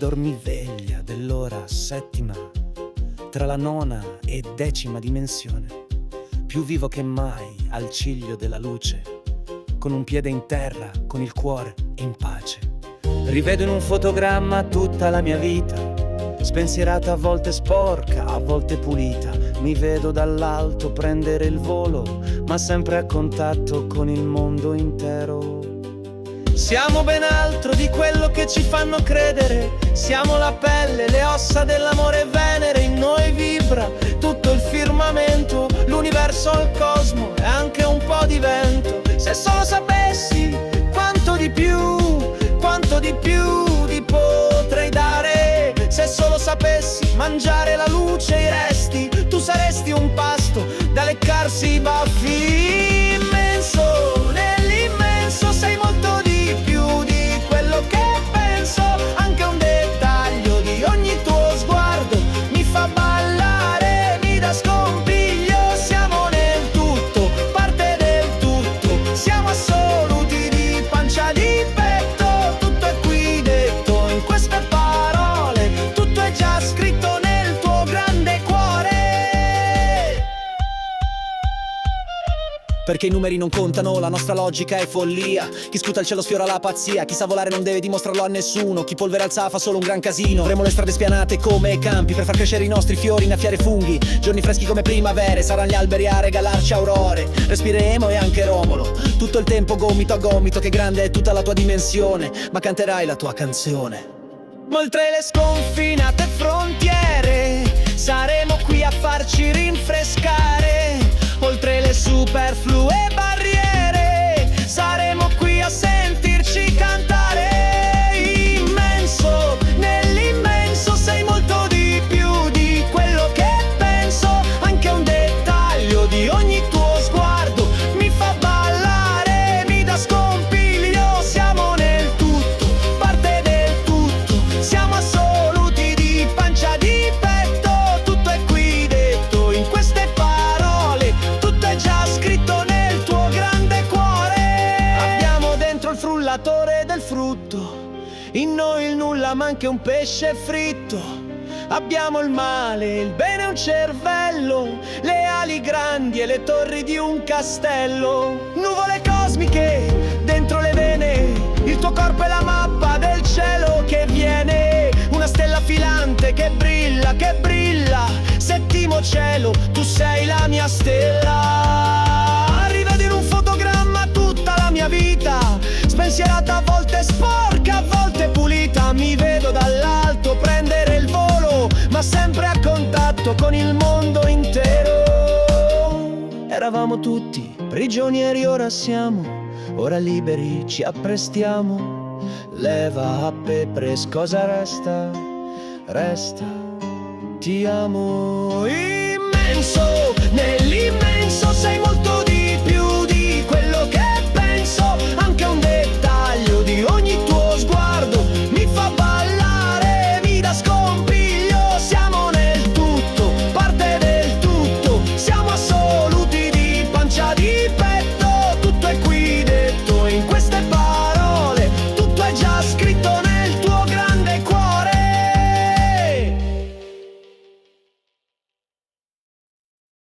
dormiveglia dell'ora settima, tra la nona e decima dimensione, più vivo che mai al ciglio della luce, con un piede in terra, con il cuore in pace. Rivedo in un fotogramma tutta la mia vita, spensierata, a volte sporca, a volte pulita. Mi vedo dall'alto prendere il volo, ma sempre a contatto con il mondo intero. Siamo ben altro di quello che ci fanno credere. Siamo la pelle, le ossa dell'amore e Venere. In noi vibra tutto il firmamento, l'universo, il cosmo e anche un po' di vento. Se solo sapessi quanto di più ti potrei dare. Se solo sapessi mangiare la luce e i resti, tu saresti un pasto da leccarsi i baffi. Immenso, nell'immenso sei molto di più di quello che penso. Anche un dettaglio di ogni tuo sguardo mi fa ballare, mi dà scompiglio. Siamo nel tutto, parte del tutto, siamo assoluti di pancia di petto. Tutto è qui detto in queste parole, tutto è già scritto nel tuo grande cuore. Perché i numeri non contano, la nostra logica è follia. Chi sputa il cielo sfiora la pazzia, chi sa volare non deve dimostrarlo a nessuno. Chi polvera alza fa solo un gran casino. Avremo le strade spianate come campi per far crescere i nostri fiori, innaffiare funghi, giorni freschi come primavere. Saranno gli alberi a regalarci aurore, respireremo e anche Romolo. Tutto il tempo gomito a gomito, che grande è tutta la tua dimensione, ma canterai la tua canzone. Oltre le sconfinate frontiere, saremo qui a farci rinfrescare. Oltre le superflue barriere, saremo qui a sentirci cantare. Immenso, nell'immenso sei molto di più di quello che penso. Anche un dettaglio di ogni tuo sguardo mi fa ballare, mi dà scompiglio. Siamo nel tutto, parte del tutto, siamo assoluti di pancia di petto. Tutto è qui detto in queste parole, tutto è già scritto nel tuo grande cuore. Abbiamo dentro il frullatore del frutto, in noi il nulla ma anche un pesce fritto. Abbiamo il male, il bene e un cervello, le ali grandi e le torri di un castello. Nuvole cosmiche dentro le vene, il tuo corpo è la mappa del cielo che viene. Una stella filante che brilla, che brilla. Settimo cielo, tu sei la mia stella. Rivedo in un fotogramma tutta la mia vita, spensierata, a volte sporca, a volte pulita. Mi vedo dall'alto prendere il volo, ma sempre a contatto con il mondo intero. Eravamo tutti prigionieri, ora ora liberi, ci apprestiamo. Leva a Pepres, cosa resta? Resta, ti amo. Immenso, nell'immenso